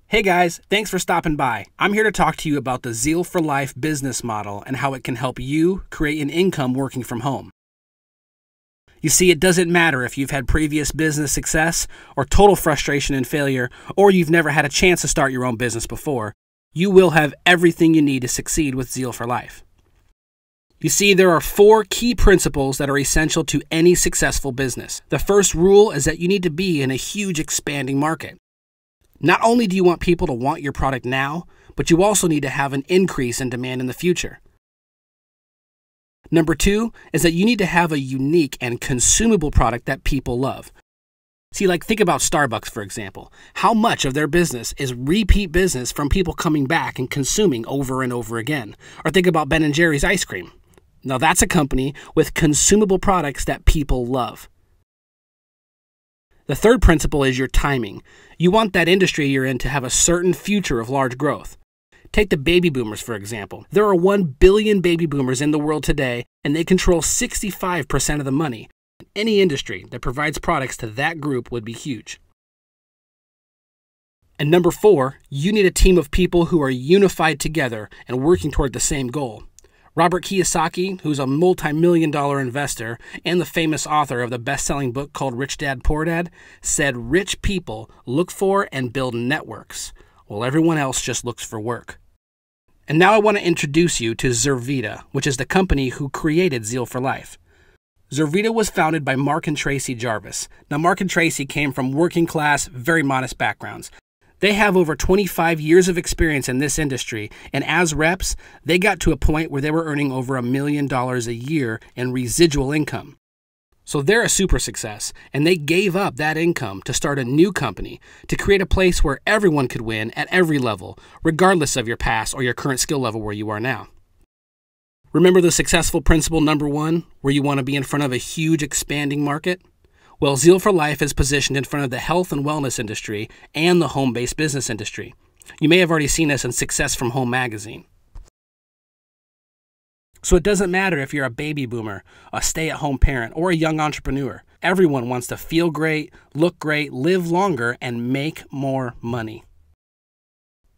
Hey guys, thanks for stopping by. I'm here to talk to you about the Zeal for Life business model and how it can help you create an income working from home. You see, it doesn't matter if you've had previous business success or total frustration and failure, or you've never had a chance to start your own business before. You will have everything you need to succeed with Zeal for Life. You see, there are 4 key principles that are essential to any successful business. The first rule is that you need to be in a huge expanding market. Not only do you want people to want your product now, but you also need to have an increase in demand in the future. Number 2 is that you need to have a unique and consumable product that people love. See, think about Starbucks, for example. How much of their business is repeat business from people coming back and consuming over and over again? Or think about Ben & Jerry's ice cream. Now that's a company with consumable products that people love. The third principle is your timing. You want that industry you're in to have a certain future of large growth. Take the baby boomers, for example. There are 1 billion baby boomers in the world today, and they control 65% of the money. Any industry that provides products to that group would be huge. And number 4, you need a team of people who are unified together and working toward the same goal. Robert Kiyosaki, who's a multi-million-dollar investor and the famous author of the best-selling book called Rich Dad, Poor Dad, said rich people look for and build networks, while everyone else just looks for work. And now I want to introduce you to Zurvita, which is the company who created Zeal for Life. Zurvita was founded by Mark and Tracy Jarvis. Now, Mark and Tracy came from working-class, very modest backgrounds. They have over 25 years of experience in this industry, and as reps, they got to a point where they were earning over $1 million a year in residual income. So they're a super success, and they gave up that income to start a new company to create a place where everyone could win at every level, regardless of your past or your current skill level where you are now. Remember the successful principle number 1, where you want to be in front of a huge expanding market? Well, Zeal for Life is positioned in front of the health and wellness industry and the home-based business industry. You may have already seen us in Success from Home magazine. So it doesn't matter if you're a baby boomer, a stay-at-home parent, or a young entrepreneur. Everyone wants to feel great, look great, live longer, and make more money.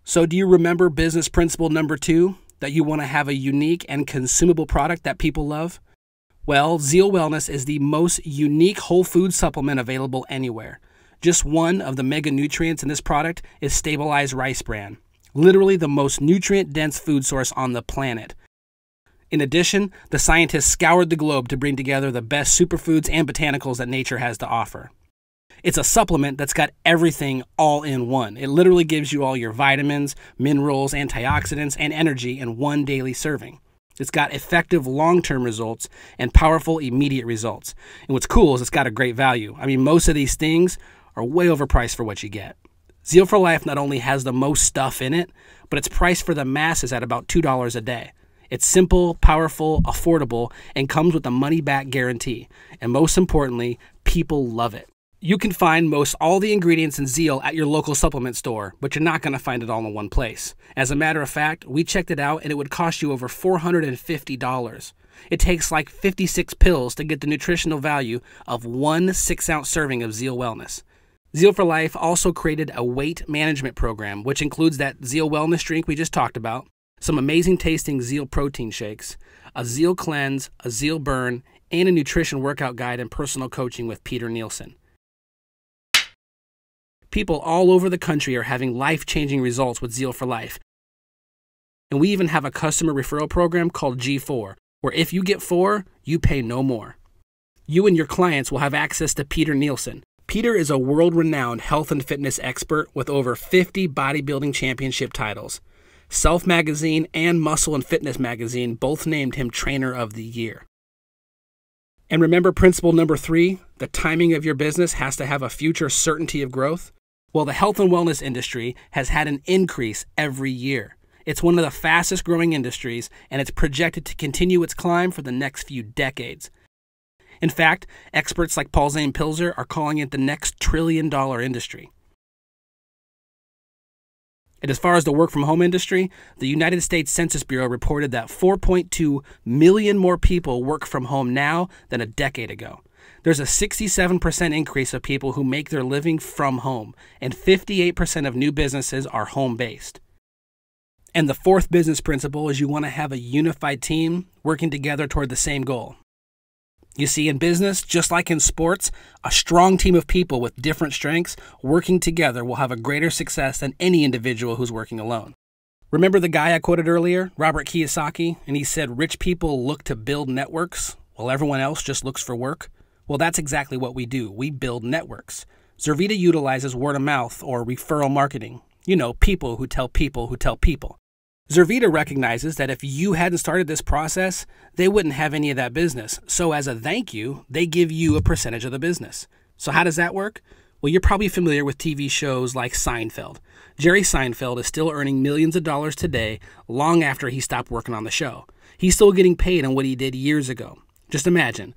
So do you remember business principle number 2, that you want to have a unique and consumable product that people love? Well, Zeal Wellness is the most unique whole food supplement available anywhere. Just one of the mega nutrients in this product is stabilized rice bran, literally the most nutrient-dense food source on the planet. In addition, the scientists scoured the globe to bring together the best superfoods and botanicals that nature has to offer. It's a supplement that's got everything all in one. It literally gives you all your vitamins, minerals, antioxidants, and energy in one daily serving. It's got effective long-term results and powerful immediate results. And what's cool is it's got a great value. I mean, most of these things are way overpriced for what you get. Zeal for Life not only has the most stuff in it, but it's priced for the masses at about $2 a day. It's simple, powerful, affordable, and comes with a money-back guarantee. And most importantly, people love it. You can find most all the ingredients in Zeal at your local supplement store, but you're not going to find it all in one place. As a matter of fact, we checked it out and it would cost you over $450. It takes 56 pills to get the nutritional value of 1 6-ounce serving of Zeal Wellness. Zeal for Life also created a weight management program, which includes that Zeal Wellness drink we just talked about, some amazing tasting Zeal protein shakes, a Zeal cleanse, a Zeal burn, and a nutrition workout guide and personal coaching with Peter Nielsen. People all over the country are having life-changing results with Zeal for Life. And we even have a customer referral program called G4, where if you get 4, you pay no more. You and your clients will have access to Peter Nielsen. Peter is a world-renowned health and fitness expert with over 50 bodybuilding championship titles. Self Magazine and Muscle and Fitness Magazine both named him Trainer of the Year. And remember principle number 3, the timing of your business has to have a future certainty of growth? Well, the health and wellness industry has had an increase every year. It's one of the fastest growing industries, and it's projected to continue its climb for the next few decades. In fact, experts like Paul Zane Pilzer are calling it the next trillion-dollar industry. And as far as the work-from-home industry, the United States Census Bureau reported that 4.2 million more people work from home now than a decade ago. There's a 67% increase of people who make their living from home, and 58% of new businesses are home-based. And the fourth business principle is you want to have a unified team working together toward the same goal. You see, in business, just like in sports, a strong team of people with different strengths working together will have a greater success than any individual who's working alone. Remember the guy I quoted earlier, Robert Kiyosaki, and he said rich people look to build networks while everyone else just looks for work? Well, that's exactly what we do. We build networks. Zurvita utilizes word of mouth or referral marketing. You know, people who tell people who tell people. Zurvita recognizes that if you hadn't started this process, they wouldn't have any of that business. So as a thank you, they give you a percentage of the business. So how does that work? Well, you're probably familiar with TV shows like Seinfeld. Jerry Seinfeld is still earning millions of dollars today, long after he stopped working on the show. He's still getting paid on what he did years ago. Just imagine,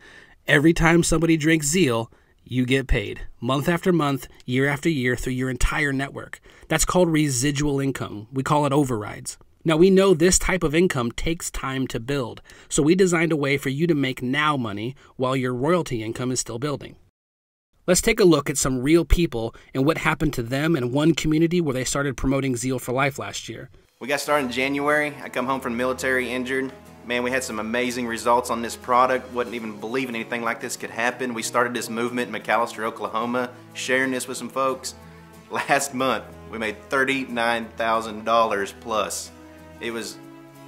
every time somebody drinks Zeal, you get paid, month after month, year after year, through your entire network. That's called residual income. We call it overrides. Now, we know this type of income takes time to build, so we designed a way for you to make now money while your royalty income is still building. Let's take a look at some real people and what happened to them in one community where they started promoting Zeal for Life last year. We got started in January. I come home from the military injured. Man, we had some amazing results on this product. Wasn't even believing anything like this could happen. We started this movement in McAlester, Oklahoma, sharing this with some folks. Last month, we made $39,000 plus. It was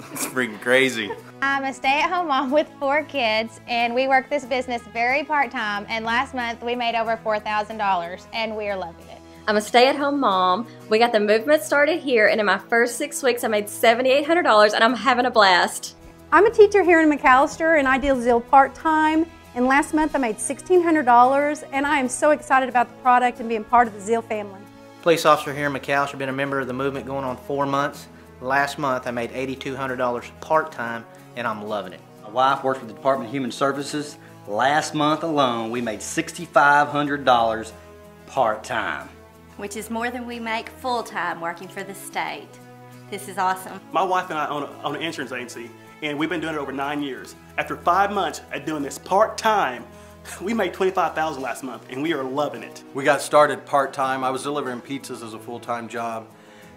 freaking crazy. I'm a stay-at-home mom with 4 kids, and we work this business very part-time, and last month we made over $4,000, and we are loving it. I'm a stay-at-home mom. We got the movement started here, and in my first 6 weeks I made $7,800, and I'm having a blast. I'm a teacher here in McAlester, and I do Zeal part-time, and last month I made $1,600, and I am so excited about the product and being part of the Zeal family. Police officer here in McAlester, been a member of the movement going on 4 months. Last month I made $8,200 part-time, and I'm loving it. My wife works with the Department of Human Services. Last month alone we made $6,500 part-time. Which is more than we make full-time working for the state. This is awesome. My wife and I own an insurance agency, and we've been doing it over 9 years. After 5 months at doing this part-time, we made $25,000 last month, and we are loving it. We got started part-time. I was delivering pizzas as a full-time job,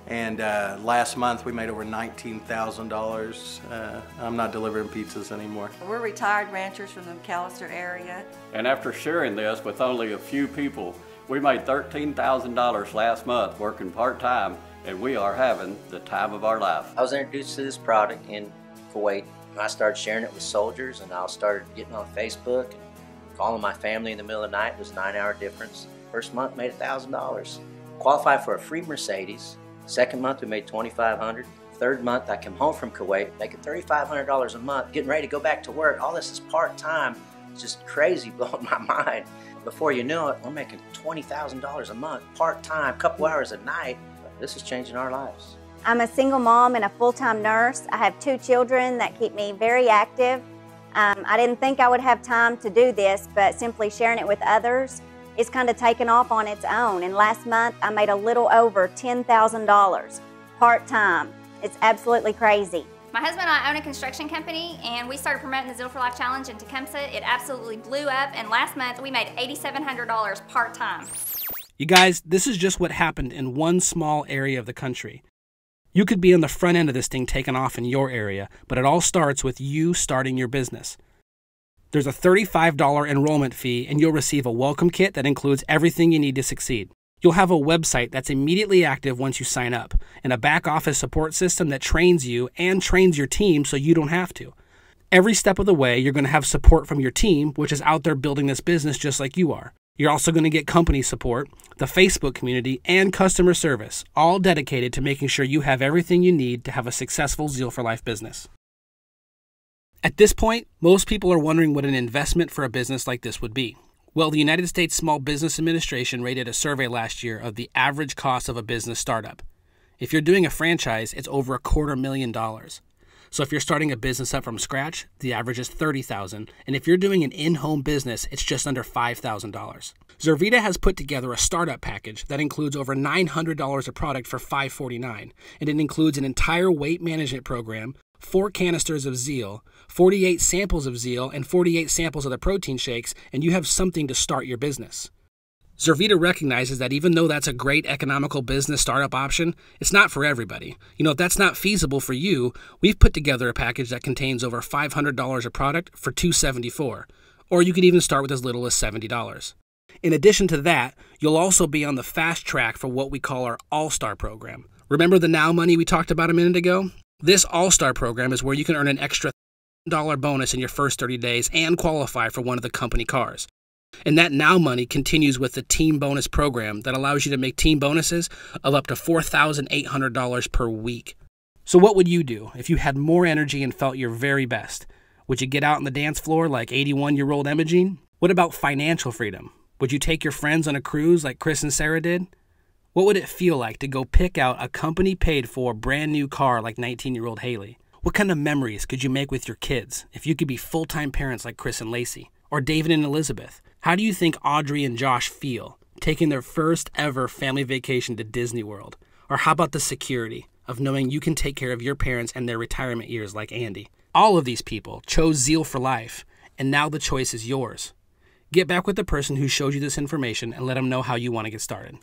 and last month we made over $19,000. I'm not delivering pizzas anymore. We're retired ranchers from the McAlester area. And after sharing this with only a few people, we made $13,000 last month working part-time, and we are having the time of our life. I was introduced to this product in Kuwait, and I started sharing it with soldiers, and I started getting on Facebook and calling my family in the middle of the night. It was a 9-hour difference. First month made $1,000. Qualified for a free Mercedes. Second month we made $2,500. Third month I come home from Kuwait making $3,500 a month, getting ready to go back to work. All this is part-time. It's just crazy, blowing my mind. Before you know it, we're making $20,000 a month, part-time, a couple hours a night. This is changing our lives. I'm a single mom and a full-time nurse. I have 2 children that keep me very active. I didn't think I would have time to do this, but simply sharing it with others, it's kind of taken off on its own. And last month I made a little over $10,000 part-time. It's absolutely crazy. My husband and I own a construction company, and we started promoting the Zeal for Life Challenge in Tecumseh. It absolutely blew up, and last month we made $8,700 part-time. You guys, this is just what happened in one small area of the country. You could be on the front end of this thing taking off in your area, but it all starts with you starting your business. There's a $35 enrollment fee, and you'll receive a welcome kit that includes everything you need to succeed. You'll have a website that's immediately active once you sign up, and a back office support system that trains you and trains your team so you don't have to. Every step of the way, you're going to have support from your team, which is out there building this business just like you are. You're also going to get company support, the Facebook community, and customer service, all dedicated to making sure you have everything you need to have a successful Zeal for Life business. At this point, most people are wondering what an investment for a business like this would be. Well, the United States Small Business Administration rated a survey last year of the average cost of a business startup. If you're doing a franchise, it's over $250,000. So if you're starting a business up from scratch, the average is $30,000, and if you're doing an in-home business, it's just under $5,000. Zurvita has put together a startup package that includes over $900 of product for $549, and it includes an entire weight management program, 4 canisters of Zeal, 48 samples of Zeal, and 48 samples of the protein shakes, and you have something to start your business. Zurvita recognizes that even though that's a great economical business startup option, it's not for everybody. If that's not feasible for you, we've put together a package that contains over $500 of product for $274, or you could even start with as little as $70. In addition to that, you'll also be on the fast track for what we call our All-Star program. Remember the Now Money we talked about a minute ago? This All-Star program is where you can earn an extra $1,000 bonus in your first 30 days and qualify for one of the company cars. And that Now Money continues with the Team Bonus program that allows you to make team bonuses of up to $4,800 per week. So what would you do if you had more energy and felt your very best? Would you get out on the dance floor like 81-year-old Imogene? What about financial freedom? Would you take your friends on a cruise like Chris and Sarah did? What would it feel like to go pick out a company-paid-for brand new car like 19-year-old Haley? What kind of memories could you make with your kids if you could be full-time parents like Chris and Lacey? Or David and Elizabeth? How do you think Audrey and Josh feel taking their first ever family vacation to Disney World? Or how about the security of knowing you can take care of your parents and their retirement years like Andy? All of these people chose Zeal for life, and now the choice is yours. Get back with the person who showed you this information and let them know how you want to get started.